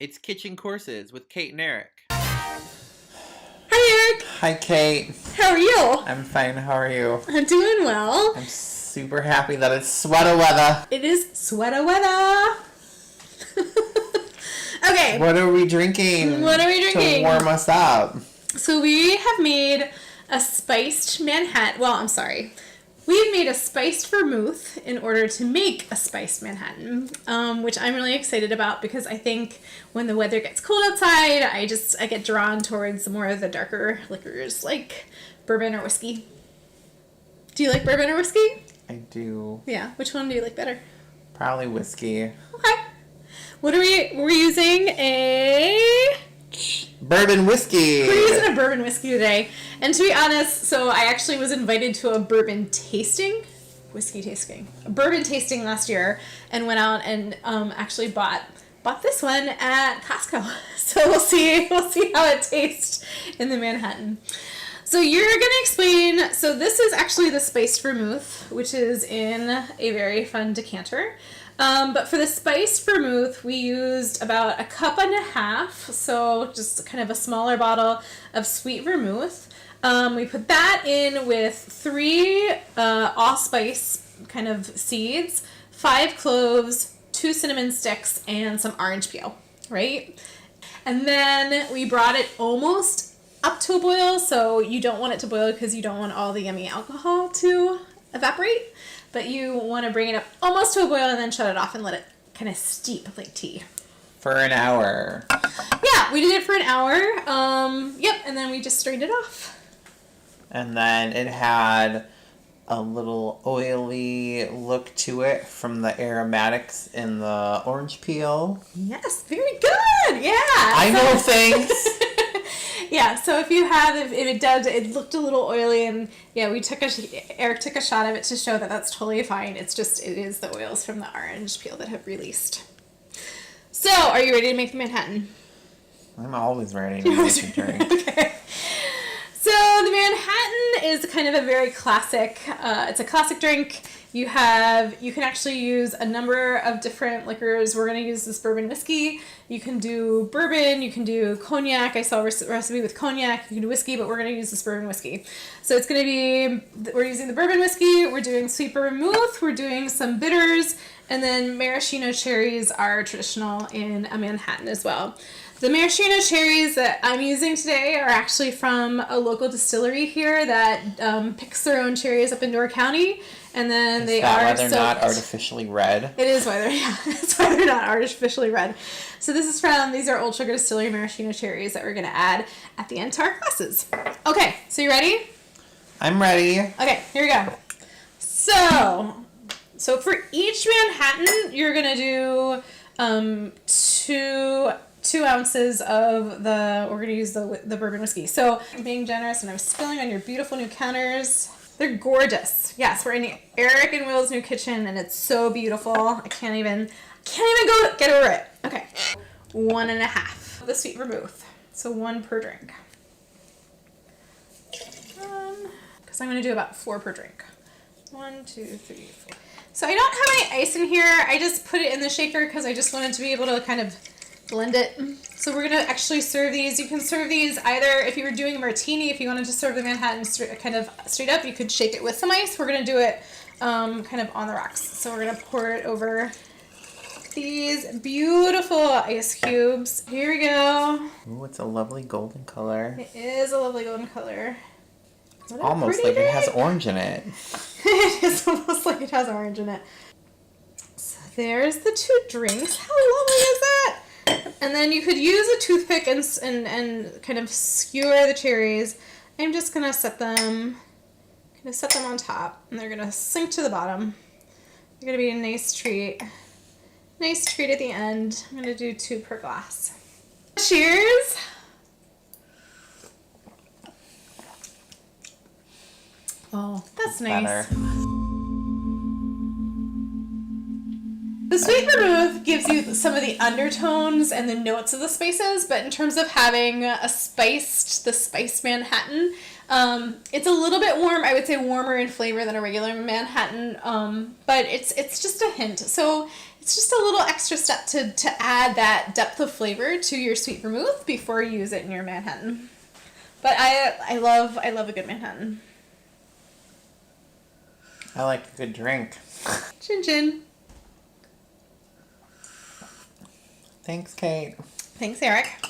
It's Kitchen Courses with Kate and Eric. Hi, Eric. Hi, Kate. How are you? I'm fine. How are you? I'm doing well. I'm super happy that it's sweater weather. It is sweater weather. Okay. What are we drinking? To warm us up? So we have made a spiced Manhattan. Well, I'm sorry. We've made a spiced vermouth in order to make a spiced Manhattan, which I'm really excited about because I think when the weather gets cold outside, I get drawn towards more of the darker liquors like bourbon or whiskey. Do you like bourbon or whiskey? I do. Yeah. Which one do you like better? Probably whiskey. Okay. What are we're using a bourbon whiskey. We're using a bourbon whiskey today. And to be honest, so I actually was invited to a bourbon tasting last year and went out and actually bought this one at Costco. So we'll see how it tastes in the Manhattan. So you're going to explain, so this is actually the spiced vermouth, which is in a very fun decanter. But for the spiced vermouth, we used about 1.5 cups, so just kind of a smaller bottle of sweet vermouth. We put that in with 3 allspice kind of seeds, 5 cloves, 2 cinnamon sticks, and some orange peel, right? And then we brought it almost up to a boil, so you don't want it to boil because you don't want all the yummy alcohol to evaporate. But you want to bring it up almost to a boil and then shut it off and let it kind of steep like tea. For an hour. Yeah, we did it for an hour. Yep, and then we just strained it off. And then it had a little oily look to it from the aromatics in the orange peel. Yes, very good. Yeah. I know things. Yeah, so if it looked a little oily, and yeah, Eric took a shot of it to show that that's totally fine. It is the oils from the orange peel that have released. So, are you ready to make the Manhattan? I'm always ready to make a drink. Okay. So the Manhattan is kind of a very classic, it's a classic drink. You can actually use a number of different liquors. We're going to use this bourbon whiskey. You can do bourbon, you can do cognac. I saw a recipe with cognac. You can do whiskey, but we're going to use this bourbon whiskey. So it's going to be, we're using the bourbon whiskey, we're doing sweet vermouth, we're doing some bitters, and then maraschino cherries are traditional in a Manhattan as well. The maraschino cherries that I'm using today are actually from a local distillery here that picks their own cherries up in Door County, and then Is they that are why they're not artificially red? It is why it's why they're not artificially red. So these are Old Sugar Distillery maraschino cherries that we're going to add at the end to our glasses. Okay, so you ready? I'm ready. Okay, here we go. So for each Manhattan, you're going to do 2 ounces of we're going to use the bourbon whiskey. So I'm being generous and I'm spilling on your beautiful new counters. They're gorgeous. Yes, we're in Eric and Will's new kitchen and it's so beautiful. I can't even get over it. Okay. 1.5 of the sweet vermouth. So 1 per drink. Because I'm going to do about 4 per drink. 1, 2, 3, 4. So I don't have any ice in here. I just put it in the shaker because I just wanted to be able to kind of blend it. So we're going to actually serve these. You can serve these either if you were doing a martini, if you wanted to serve the Manhattan kind of straight up, you could shake it with some ice. We're going to do it kind of on the rocks. So we're going to pour it over these beautiful ice cubes. Here we go. Ooh, it's a lovely golden color. It is a lovely golden color. It's almost like it has orange in it. It is almost like it has orange in it. So there's the 2 drinks. How lovely is that? And then you could use a toothpick and kind of skewer the cherries. I'm just gonna set them on top, and they're gonna sink to the bottom. They're gonna be a nice treat. Nice treat at the end. I'm gonna do 2 per glass. Cheers. Oh, that's nice. Better. The sweet vermouth gives you some of the undertones and the notes of the spices, but in terms of having the spiced Manhattan, it's a little bit warm. I would say warmer in flavor than a regular Manhattan, but it's just a hint. So it's just a little extra step to add that depth of flavor to your sweet vermouth before you use it in your Manhattan. But I love a good Manhattan. I like a good drink. Chin chin. Thanks, Kate. Thanks, Eric.